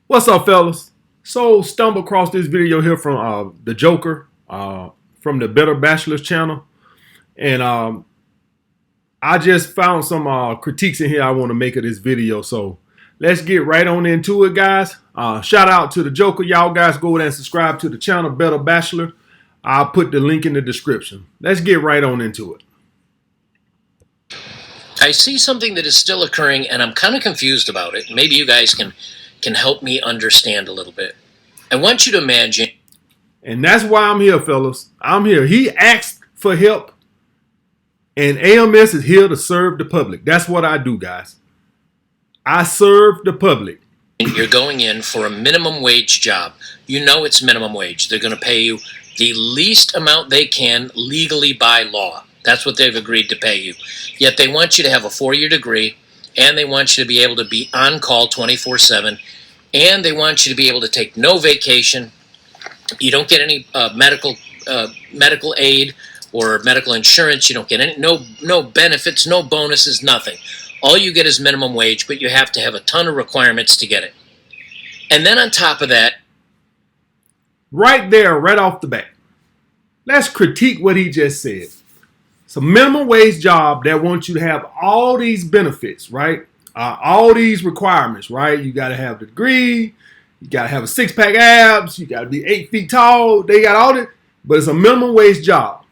What's up, fellas? So, stumbled across this video here from the Joker from the Better Bachelor channel, and I just found some critiques in here I want to make of this video. So, let's get right on into it, guys. Shout out to the Joker. Y'all guys go there and subscribe to the channel Better Bachelor. I'll put the link in the description. Let's get right on into it. I see something that is still occurring, and I'm kind of confused about it. Maybe you guys can help me understand a little bit. I want you to imagine. And that's why I'm here, fellas. I'm here. He asked for help, and AMS is here to serve the public. That's what I do, guys. I serve the public. You're going in for a minimum wage job. You know it's minimum wage. They're going to pay you the least amount they can legally by law. That's what they've agreed to pay you. Yet they want you to have a 4-year degree, and they want you to be able to be on call 24/7, and they want you to be able to take no vacation. You don't get any medical aid or medical insurance. You don't get any no benefits, no bonuses, nothing. All you get is minimum wage, but you have to have a ton of requirements to get it. And then on top of that, right there, right off the bat, let's critique what he just said. It's a minimum wage job that wants you to have all these benefits, right? All these requirements, right? You got to have the degree, you got to have a 6-pack abs, you got to be 8 feet tall. They got all that, but it's a minimum wage job.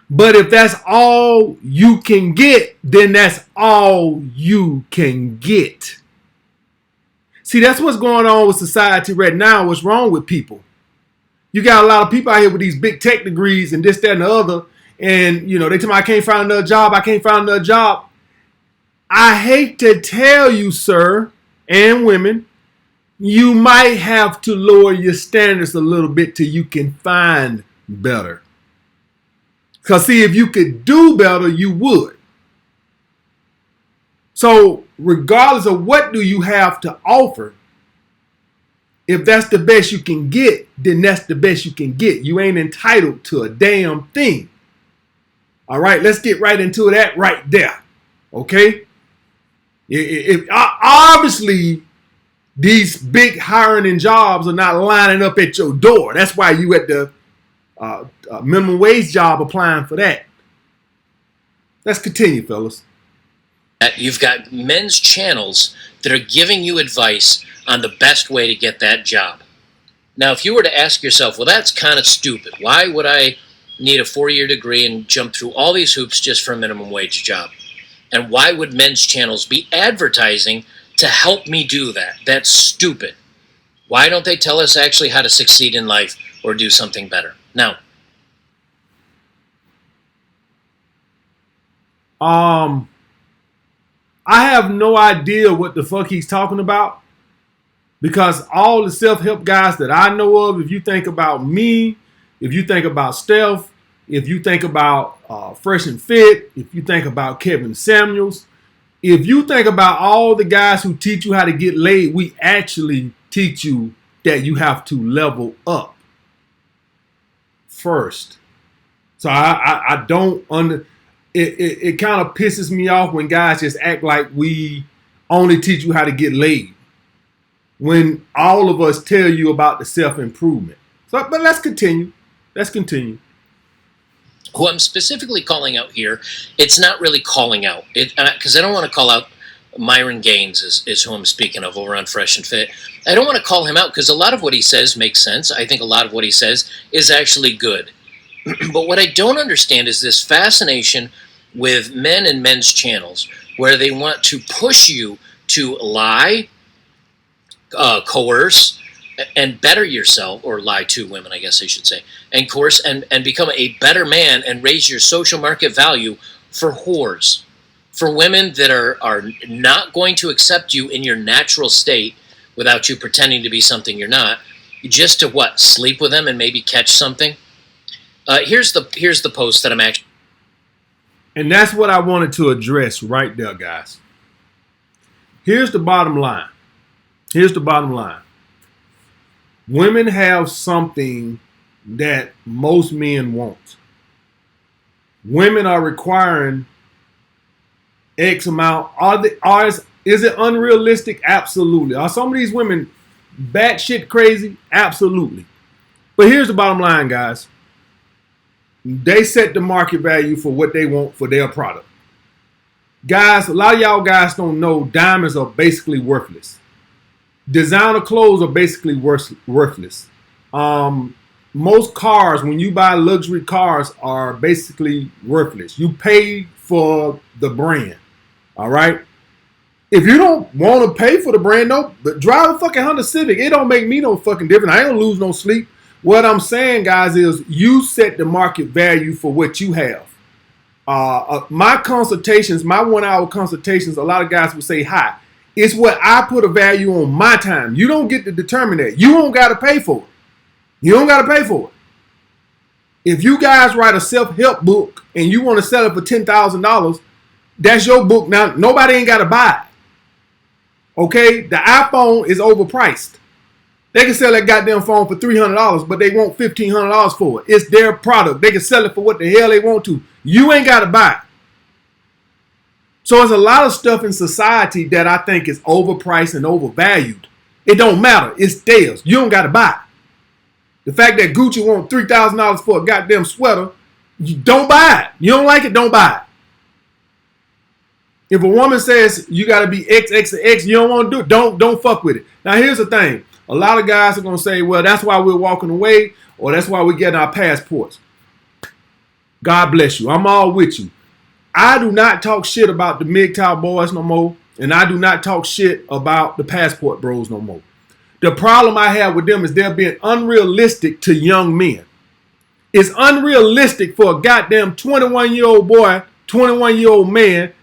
But if that's all you can get, then that's all you can get. See, that's what's going on with society right now. What's wrong with people? You got a lot of people out here with these big tech degrees and this, that, and the other. And, you know, they tell me I can't find another job. I can't find another job. I hate to tell you, sir, and women, you might have to lower your standards a little bit till you can find better. Because, see, if you could do better, you would. So, regardless of what do you have to offer, if that's the best you can get, then that's the best you can get. You ain't entitled to a damn thing. All right, let's get right into that right there. Okay? Obviously, these big hiring and jobs are not lining up at your door. That's why you at the minimum wage job applying for that. Let's continue, fellas. you've got men's channels that are giving you advice on the best way to get that job. Now, if you were to ask yourself, well, that's kind of stupid. Why would I need a 4-year degree and jump through all these hoops just for a minimum wage job? And why would men's channels be advertising to help me do that? That's stupid. Why don't they tell us actually how to succeed in life or do something better? Now, I have no idea what the fuck he's talking about, because all the self-help guys that I know of, if you think about me, if you think about Steph, if you think about Fresh and Fit, if you think about Kevin Samuels, if you think about all the guys who teach you how to get laid, we actually teach you that you have to level up first. So I don't it kind of pisses me off when guys just act like we only teach you how to get laid, when all of us tell you about the self-improvement. So, but let's continue. Let's continue. who I'm specifically calling out here, it's not really calling out, because I don't want to call out Myron Gaines is who I'm speaking of over on Fresh and Fit. I don't want to call him out because a lot of what he says makes sense. I think a lot of what he says is actually good. But what I don't understand is this fascination with men and men's channels where they want to push you to lie, coerce, and better yourself, or lie to women, I guess I should say, and coerce and become a better man and raise your social market value for whores, for women that are not going to accept you in your natural state without you pretending to be something you're not, just to what, sleep with them and maybe catch something. Here's the post that I'm actually. And that's what I wanted to address right there, guys. Here's the bottom line. Here's the bottom line. Women have something that most men want. Women are requiring X amount. Is it unrealistic? Absolutely. Are some of these women batshit crazy? Absolutely. But here's the bottom line, guys. They set the market value for what they want for their product. Guys, a lot of y'all guys don't know diamonds are basically worthless. Designer clothes are basically worthless. Most cars, when you buy luxury cars, are basically worthless. You pay for the brand. All right? If you don't want to pay for the brand, no, but drive a fucking Honda Civic. It don't make me no fucking difference. I ain't gonna lose no sleep. What I'm saying, guys, is you set the market value for what you have. My consultations, my 1 hour consultations, a lot of guys will say, hi. It's what I put a value on my time. You don't get to determine that. You don't got to pay for it. You don't got to pay for it. If you guys write a self-help book and you want to sell it for $10,000, that's your book. Now, nobody ain't got to buy it. Okay? The iPhone is overpriced. They can sell that goddamn phone for $300, but they want $1,500 for it. It's their product. They can sell it for what the hell they want to. You ain't got to buy it. So there's a lot of stuff in society that I think is overpriced and overvalued. It don't matter. It's theirs. You don't got to buy it. The fact that Gucci wants $3,000 for a goddamn sweater, you don't buy it. You don't like it, don't buy it. If a woman says you got to be XXX, you don't want to do it, don't fuck with it. Now here's the thing. A lot of guys are going to say, well, that's why we're walking away, or that's why we're getting our passports. God bless you. I'm all with you. I do not talk shit about the MGTOW boys no more, and I do not talk shit about the passport bros no more. The problem I have with them is they're being unrealistic to young men. It's unrealistic for a goddamn 21-year-old boy, 21-year-old man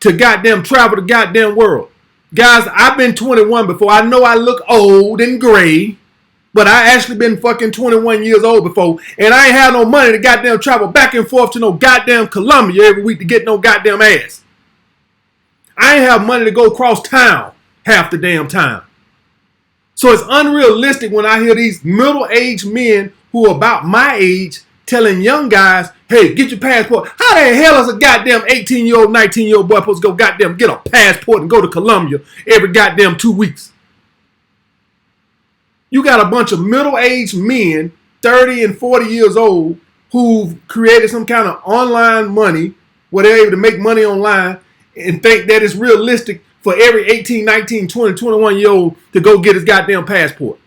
to goddamn travel the goddamn world. Guys, I've been 21 before. I know I look old and gray, but I actually been fucking 21 years old before, and I ain't have no money to goddamn travel back and forth to no goddamn Columbia every week to get no goddamn ass. I ain't have money to go across town half the damn time. So it's unrealistic when I hear these middle-aged men who are about my age telling young guys, hey, get your passport. How the hell is a goddamn 18-year-old, 19-year-old boy supposed to go goddamn get a passport and go to Columbia every goddamn 2 weeks? You got a bunch of middle-aged men, 30 and 40 years old, who've created some kind of online money where they're able to make money online and think that it's realistic for every 18, 19, 20, 21-year-old to go get his goddamn passport.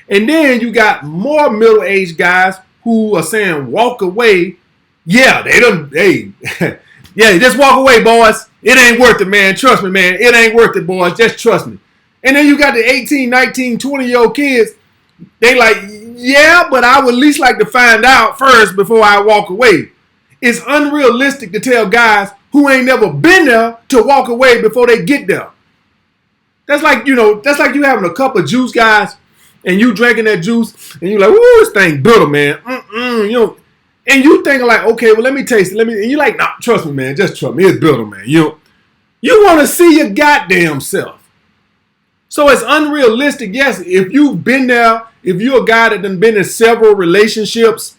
And then you got more middle-aged guys who are saying, walk away. Yeah, yeah, just walk away, boys. It ain't worth it, man. Trust me, man. It ain't worth it, boys. Just trust me. And then you got the 18, 19, 20-year-old kids. They like, yeah, but I would at least like to find out first before I walk away. It's unrealistic to tell guys who ain't never been there to walk away before they get there. That's like, that's like you having a cup of juice, guys, and you drinking that juice, and you're like, ooh, this thing bitter, man. And you thinking like, okay, well, let me taste it. And you're like, nah, trust me, man. Just trust me. It's bitter, man. You want to see your goddamn self. So it's unrealistic. Yes, if you've been there, if you're a guy that done been in several relationships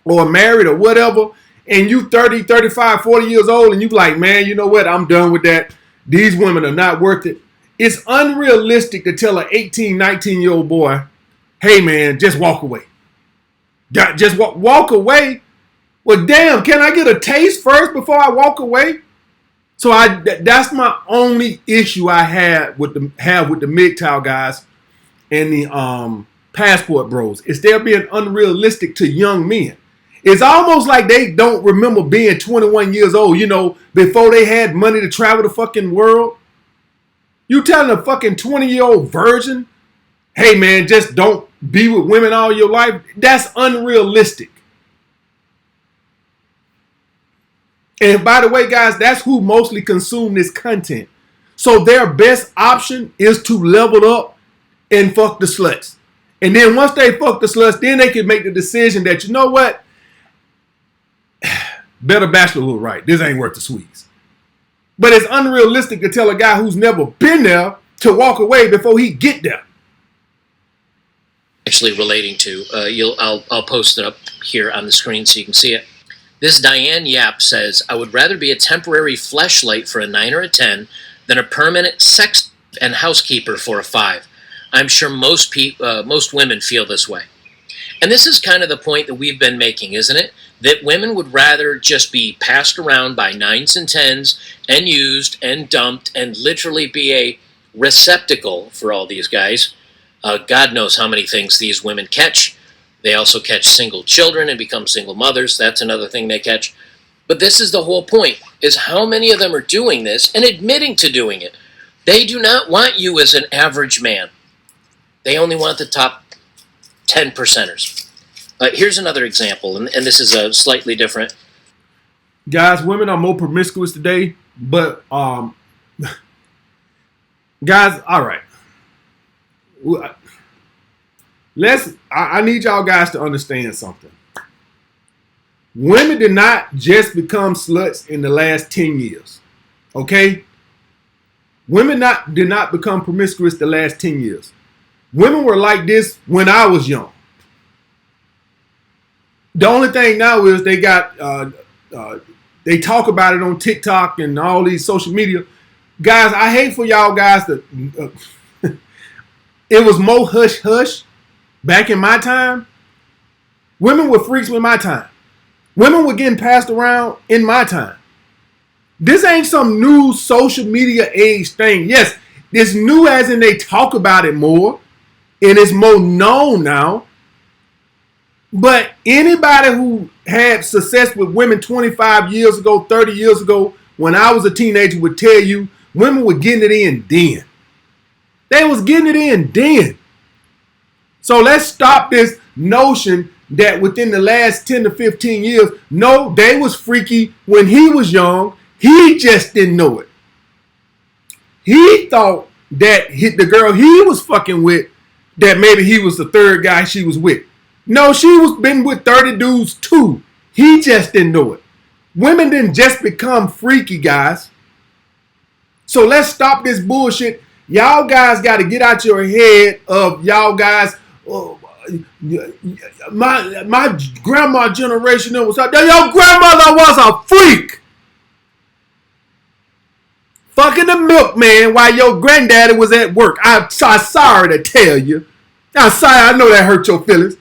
or married or whatever, and you 30, 35, 40 years old, and you like, man, you know what? I'm done with that. These women are not worth it. It's unrealistic to tell an 18, 19-year-old boy, hey, man, just walk away. Just walk away? Well, damn, can I get a taste first before I walk away? So that's my only issue I have with the MGTOW guys and the passport bros. Is they're being unrealistic to young men. It's almost like they don't remember being 21 years old, before they had money to travel the fucking world. You telling a fucking 20-year-old virgin, hey man, just don't be with women all your life? That's unrealistic. And by the way, guys, that's who mostly consume this content. So their best option is to level up and fuck the sluts. And then once they fuck the sluts, then they can make the decision that, you know what? Better Bachelor was right. This ain't worth the squeeze. But it's unrealistic to tell a guy who's never been there to walk away before he get there. Actually relating to, I'll post it up here on the screen so you can see it. This Diane Yap says, I would rather be a temporary fleshlight for a 9 or a 10 than a permanent sex and housekeeper for a 5. I'm sure most women feel this way. And this is kind of the point that we've been making, isn't it? That women would rather just be passed around by 9s and 10s and used and dumped and literally be a receptacle for all these guys. God knows how many things these women catch. They also catch single children and become single mothers. That's another thing they catch. But this is the whole point, is how many of them are doing this and admitting to doing it. They do not want you as an average man. They only want the top 10 percenters. Here's another example, and this is a slightly different. Guys, women are more promiscuous today, but guys, all right. I need y'all guys to understand something. Women did not just become sluts in the last 10 years. Okay? Women did not become promiscuous the last 10 years. Women were like this when I was young. The only thing now is they got they talk about it on TikTok and all these social media. Guys, I hate for y'all guys to it was more hush hush back in my time. Women were freaks in my time. Women were getting passed around in my time. This ain't some new social media age thing. Yes, it's new as in they talk about it more and it's more known now. But anybody who had success with women 25 years ago, 30 years ago, when I was a teenager would tell you women were getting it in then. They was getting it in then. So let's stop this notion that within the last 10 to 15 years, no, they was freaky when he was young. He just didn't know it. He thought that the girl he was fucking with, that maybe he was the third guy she was with. No, she was been with 30 dudes too. He just didn't know it. Women didn't just become freaky, guys. So let's stop this bullshit. Y'all guys got to get out your head of y'all guys. My grandma generation was out there. Your grandmother was a freak. Fucking the milkman while your granddaddy was at work. I'm sorry to tell you. I'm sorry. I know that hurt your feelings.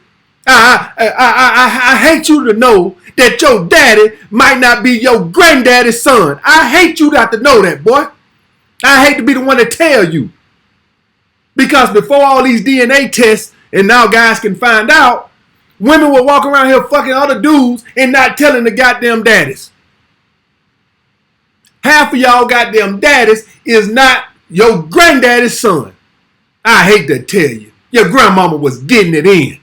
I hate you to know that your daddy might not be your granddaddy's son. I hate you not to know that, boy. I hate to be the one to tell you. Because before all these DNA tests, and now guys can find out, women will walk around here fucking other dudes and not telling the goddamn daddies. Half of y'all goddamn daddies is not your granddaddy's son. I hate to tell you. Your grandmama was getting it in.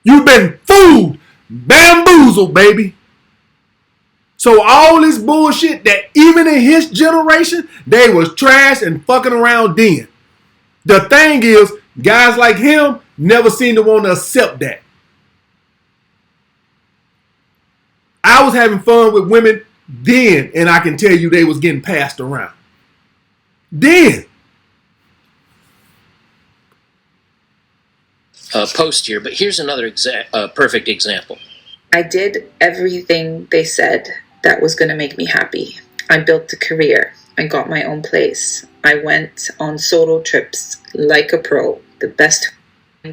You've been fooled, bamboozled, baby. So all this bullshit that even in his generation, they was trash and fucking around then. The thing is, guys like him never seem to want to accept that. I was having fun with women then, and I can tell you they was getting passed around. Then. Post here, but here's another perfect example. I did everything they said that was going to make me happy. I built a career. I got my own place. I went on solo trips like a pro, the best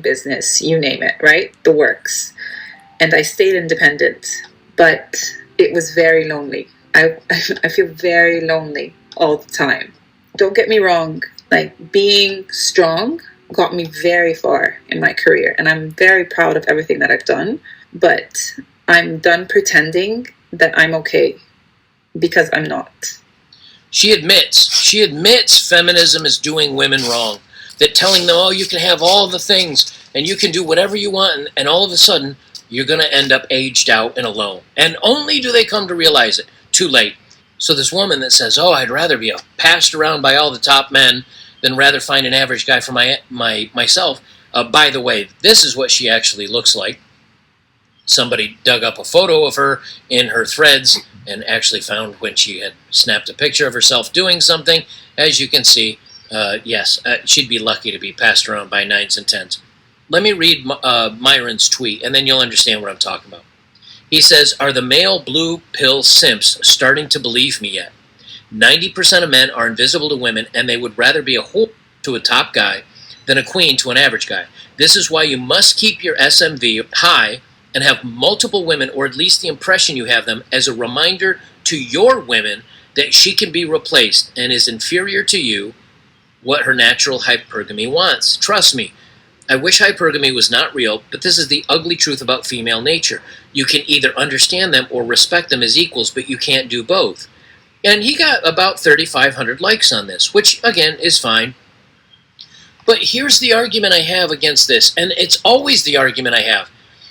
business, you name it, right? The works. And I stayed independent, but it was very lonely. I feel very lonely all the time. Don't get me wrong, like being strong got me very far in my career, and I'm very proud of everything that I've done, but I'm done pretending that I'm okay, because I'm not. She admits feminism is doing women wrong, that telling them, oh, you can have all the things and you can do whatever you want, and all of a sudden you're going to end up aged out and alone. And only do they come to realize it too late. So this woman that says, oh, I'd rather be passed around by all the top men than rather find an average guy for myself. By the way, this is what she actually looks like. Somebody dug up a photo of her in her threads and actually found when she had snapped a picture of herself doing something. As you can see, yes, she'd be lucky to be passed around by 9s and 10s. Let me read Myron's tweet, and then you'll understand what I'm talking about. He says, are the male blue pill simps starting to believe me yet? 90% of men are invisible to women, and they would rather be a whore to a top guy than a queen to an average guy. This is why you must keep your SMV high and have multiple women, or at least the impression you have them, as a reminder to your women that she can be replaced and is inferior to you, what her natural hypergamy wants. Trust me, I wish hypergamy was not real, but this is the ugly truth about female nature. You can either understand them or respect them as equals, but you can't do both. And he got about 3,500 likes on this, which, again, is fine. But here's the argument I have against this, and it's always the argument I have.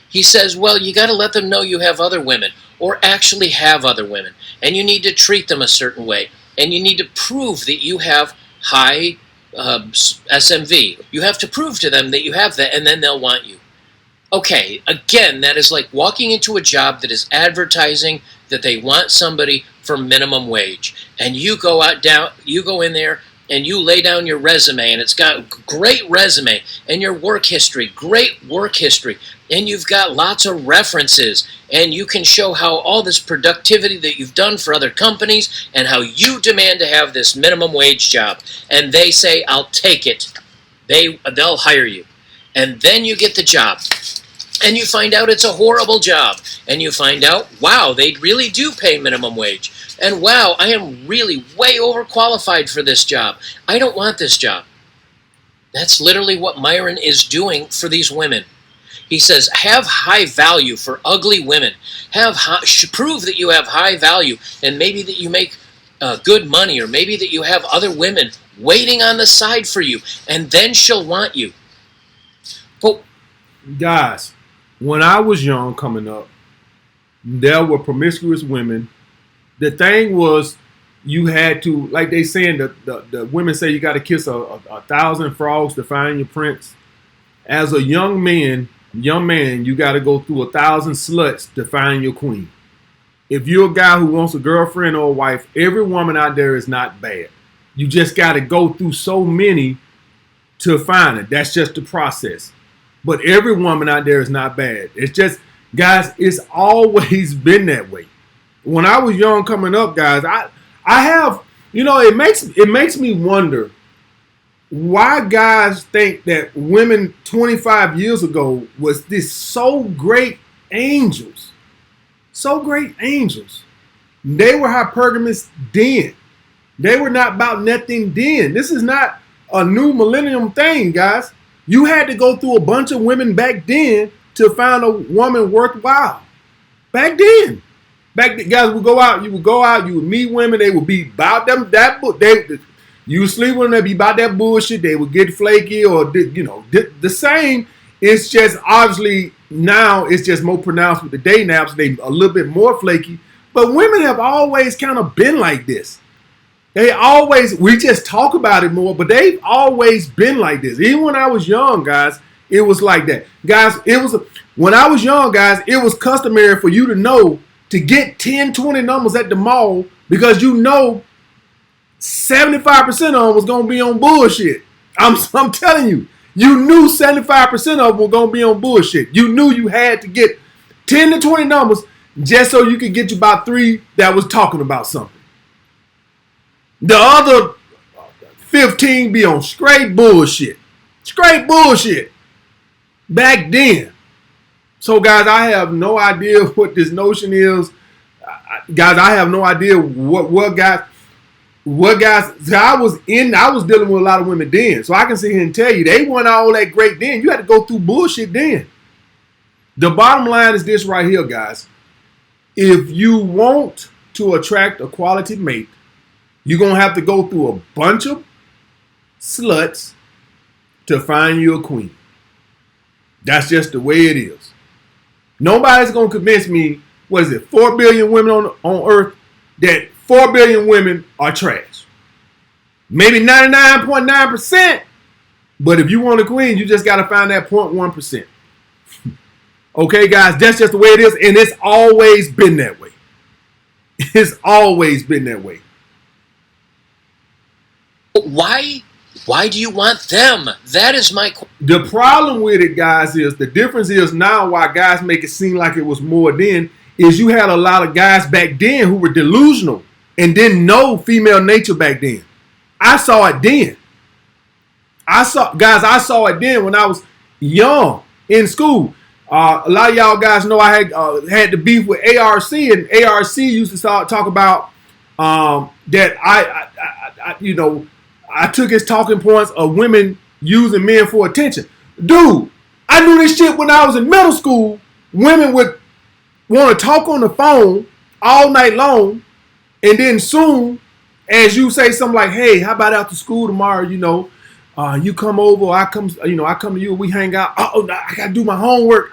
He says, well, you got to let them know you have other women, or actually have other women, and you need to treat them a certain way, and you need to prove that you have high SMV. You have to prove to them that you have that, and then they'll want you. Okay, again, that is like walking into a job that is advertising that they want somebody for minimum wage, and you go in there and you lay down your resume, and it's got great resume, and your work history, great work history, and you've got lots of references, and you can show how all this productivity that you've done for other companies, and how you demand to have this minimum wage job, and they say, I'll take it. They'll hire you. And then you get the job, and you find out it's a horrible job, and you find out, wow, they really do pay minimum wage, and wow, I am really way overqualified for this job. I don't want this job. That's literally what Myron is doing for these women. He says, have high value for ugly women. Prove that you have high value, and maybe that you make good money, or maybe that you have other women waiting on the side for you, and then she'll want you. But guys, when I was young coming up, there were promiscuous women. The thing was, you had to, like they saying, the women say you got to kiss a 1,000 frogs to find your prince. As a young man, you got to go through 1,000 sluts to find your queen. If you're a guy who wants a girlfriend or a wife, every woman out there is not bad. You just got to go through so many to find it. That's just the process. But every woman out there is not bad. It's just, guys, it's always been that way. When I was young coming up, guys, I have, it makes me wonder why guys think that women 25 years ago was this so great angels. So great angels. They were hypergamous then. They were not about nothing then. This is not a new millennium thing, guys. You had to go through a bunch of women back then to find a woman worthwhile. Back then. Guys would go out, you would meet women, they would be about them, you would sleep with them, they'd be about that bullshit, they would get flaky, or, the same. It's just, obviously, now it's just more pronounced with the day naps, they a little bit more flaky, but women have always kind of been like this. We just talk about it more, but they've always been like this. Even when I was young, guys, it was like that. Guys, when I was young, guys, it was customary for you to know to get 10, 20 numbers at the mall, because 75% of them was going to be on bullshit. I'm telling you, you knew 75% of them were going to be on bullshit. You knew you had to get 10 to 20 numbers just so you could get you about 3 that was talking about something. The other 15 be on straight bullshit. Straight bullshit. Back then. So, guys, I have no idea what this notion is. Guys, I have no idea what guys. I was dealing with a lot of women then, so I can sit here and tell you they weren't all that great then. You had to go through bullshit then. The bottom line is this right here, guys. If you want to attract a quality mate, you're gonna have to go through a bunch of sluts to find you a queen. That's just the way it is. Nobody's going to convince me, 4 billion women on earth, that 4 billion women are trash. Maybe 99.9%, but if you want a queen, you just got to find that 0.1%. Okay, guys, that's just the way it is, and it's always been that way. It's always been that way. Why do you want them? That is my question. The problem with it, guys, is the difference is now why guys make it seem like it was more then is you had a lot of guys back then who were delusional. and didn't know female nature back then. I saw it then. I saw it then when I was young in school. A lot of y'all guys know I had the beef with ARC, and ARC used to talk about that I took his talking points of women using men for attention. Dude, I knew this shit when I was in middle school. Women would want to talk on the phone all night long, and then soon as you say something like, "Hey, how about after school tomorrow? You come over, I come to you, we hang out. Oh, I gotta do my homework.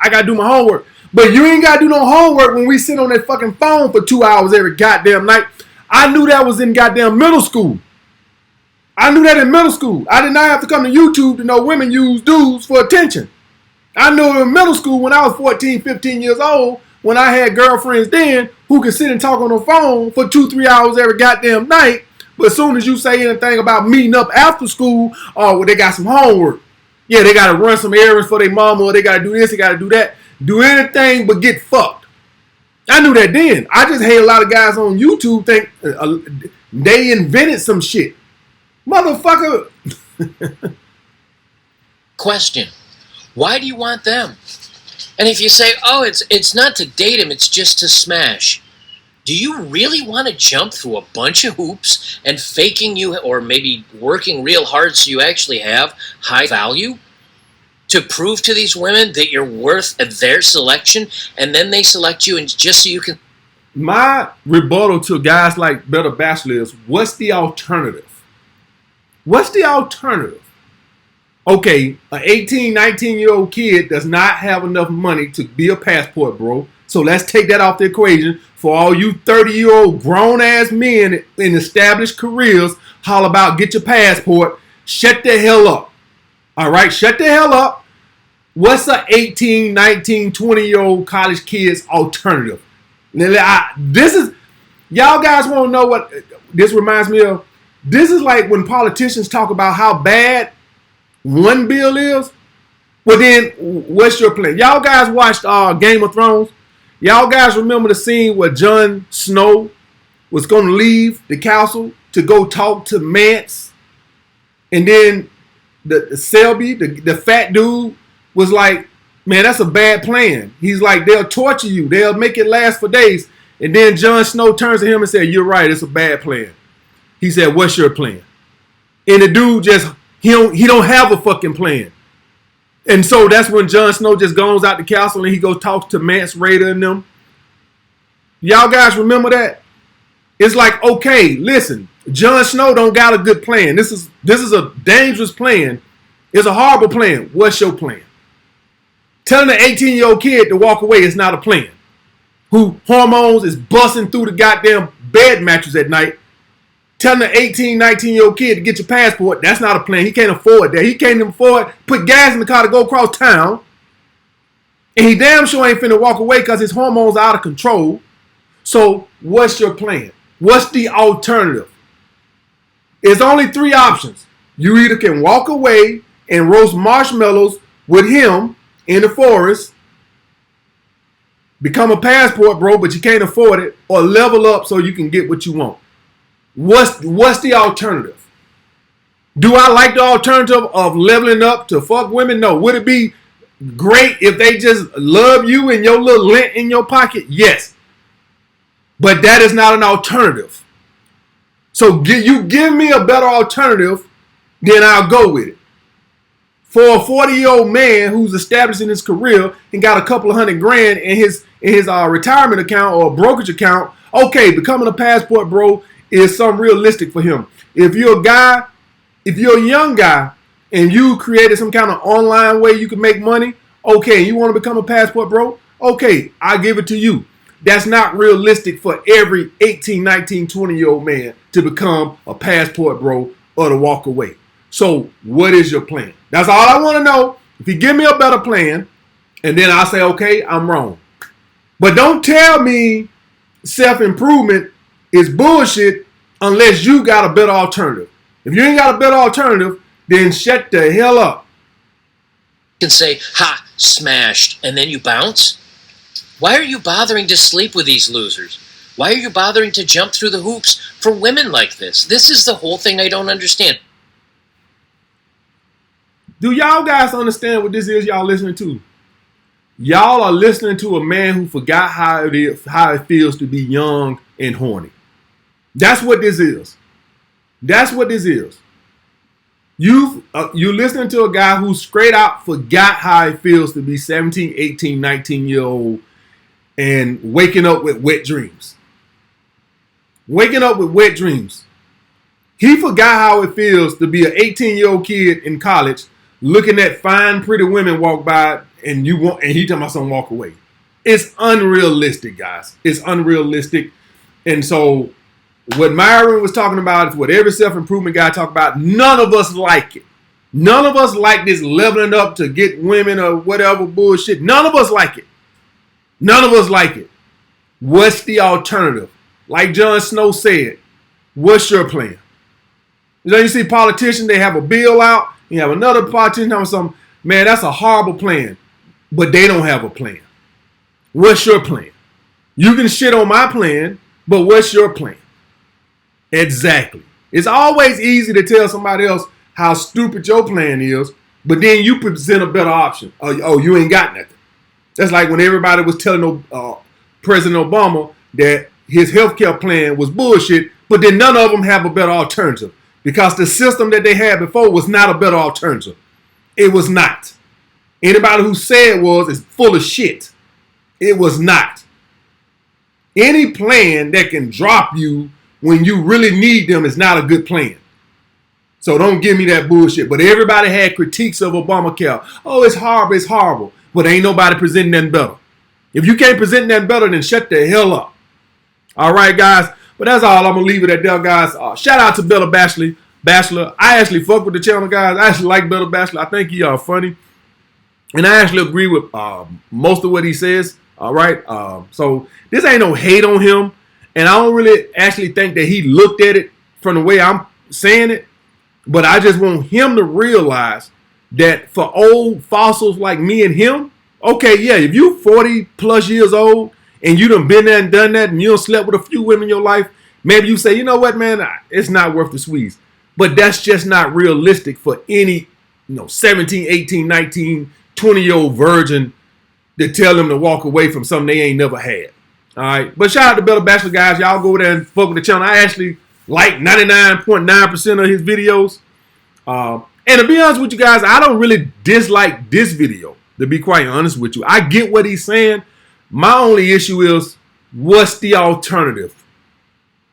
But you ain't gotta do no homework when we sit on that fucking phone for 2 hours every goddamn night." I knew that was in goddamn middle school. I knew that in middle school. I did not have to come to YouTube to know women use dudes for attention. I knew in middle school when I was 14, 15 years old, when I had girlfriends then who could sit and talk on the phone for 2-3 hours every goddamn night. But as soon as you say anything about meeting up after school, oh, well, they got some homework. Yeah, they got to run some errands for their mama, or they got to do this, they got to do that. Do anything but get fucked. I knew that then. I just hate a lot of guys on YouTube think they invented some shit. Motherfucker. Question. Why do you want them? And if you say, oh, it's not to date him, it's just to smash. Do you really want to jump through a bunch of hoops and faking you, or maybe working real hard so you actually have high value to prove to these women that you're worth their selection, and then they select you and just so you can... My rebuttal to guys like Better Bachelor is, what's the alternative? What's the alternative? Okay, an 18, 19-year-old kid does not have enough money to be a passport bro. So let's take that off the equation. For all you 30-year-old grown-ass men in established careers, holler about get your passport. Shut the hell up. All right, shut the hell up. What's a 18, 19, 20-year-old college kid's alternative? Y'all guys want to know what this reminds me of? This is like when politicians talk about how bad one bill is. Well, then, what's your plan? Y'all guys watched Game of Thrones? Y'all guys remember the scene where Jon Snow was going to leave the castle to go talk to Mance? And then the Selby, the fat dude, was like, man, that's a bad plan. He's like, they'll torture you. They'll make it last for days. And then Jon Snow turns to him and said, you're right, it's a bad plan. He said, what's your plan? And the dude he don't have a fucking plan. And so that's when Jon Snow just goes out the castle and he goes talk to Mance Rayder and them. Y'all guys remember that? It's like, okay, listen, Jon Snow don't got a good plan. This is a dangerous plan. It's a horrible plan. What's your plan? Telling an 18-year-old kid to walk away is not a plan. Who hormones is busting through the goddamn bed mattress at night. Telling an 18, 19-year-old kid to get your passport, that's not a plan. He can't afford that. He can't even afford put gas in the car to go across town. And he damn sure ain't finna walk away because his hormones are out of control. So what's your plan? What's the alternative? There's only 3 options. You either can walk away and roast marshmallows with him in the forest, become a passport bro, but you can't afford it, or level up so you can get what you want. What's the alternative? Do I like the alternative of leveling up to fuck women? No. Would it be great if they just love you and your little lint in your pocket? Yes. But that is not an alternative. So you give me a better alternative, then I'll go with it. For a 40-year-old man who's established in his career and got a couple of $100,000 in his retirement account or a brokerage account, okay, becoming a passport bro is something realistic for him. If you're a young guy and you created some kind of online way you can make money, okay, you want to become a passport bro? Okay, I give it to you. That's not realistic for every 18, 19, 20-year-old man to become a passport bro or to walk away. So what is your plan? That's all I want to know. If you give me a better plan, and then I'll say, okay, I'm wrong. But don't tell me self-improvement is bullshit unless you got a better alternative. If you ain't got a better alternative, then shut the hell up. You can say, ha, smashed, and then you bounce? Why are you bothering to sleep with these losers? Why are you bothering to jump through the hoops for women like this? This is the whole thing I don't understand. Do y'all guys understand what this is y'all listening to? Y'all are listening to a man who forgot how it feels to be young and horny. That's what this is. That's what this is. You're listening to a guy who straight out forgot how it feels to be 17, 18, 19-year-old and waking up with wet dreams. Waking up with wet dreams. He forgot how it feels to be an 18-year-old kid in college looking at fine, pretty women walk by and he talking about something walk away. It's unrealistic, guys. It's unrealistic. And so what Myron was talking about is what every self-improvement guy talk about. None of us like it. None of us like this leveling up to get women or whatever bullshit. None of us like it. None of us like it. What's the alternative? Like Jon Snow said, what's your plan? You see politicians, they have a bill out. You have another politician having something. Man, that's a horrible plan. But they don't have a plan. What's your plan? You can shit on my plan, but what's your plan? Exactly. It's always easy to tell somebody else how stupid your plan is, but then you present a better option. Oh, you ain't got nothing. That's like when everybody was telling President Obama that his healthcare plan was bullshit, but then none of them have a better alternative because the system that they had before was not a better alternative. It was not. Anybody who said it was is full of shit. It was not. Any plan that can drop you when you really need them is not a good plan. So don't give me that bullshit. But everybody had critiques of Obamacare. Oh, it's horrible, it's horrible. But ain't nobody presenting nothing better. If you can't present nothing better, then shut the hell up. All right, guys. But that's all. I'm going to leave it at there, guys. Shout out to Bella Bachelor. I actually fuck with the channel, guys. I actually like Bella Bachelor. I think he are funny. And I actually agree with most of what he says. All right. So this ain't no hate on him. And I don't really actually think that he looked at it from the way I'm saying it. But I just want him to realize that for old fossils like me and him, okay, yeah, if you 40 plus years old and you done been there and done that and you done slept with a few women in your life, maybe you say, you know what, man, it's not worth the squeeze. But that's just not realistic for any 17, 18, 19, 20-year-old virgin to tell them to walk away from something they ain't never had. All right. But shout out to Bella Bachelor, guys. Y'all go over there and fuck with the channel. I actually like 99.9% of his videos. And to be honest with you guys, I don't really dislike this video, to be quite honest with you. I get what he's saying. My only issue is, what's the alternative?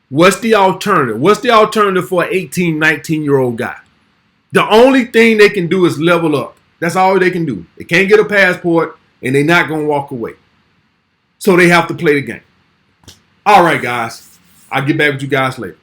What's the alternative? What's the alternative for an 18, 19-year-old guy? The only thing they can do is level up. That's all they can do. They can't get a passport, and they're not going to walk away. So they have to play the game. All right, guys. I'll get back with you guys later.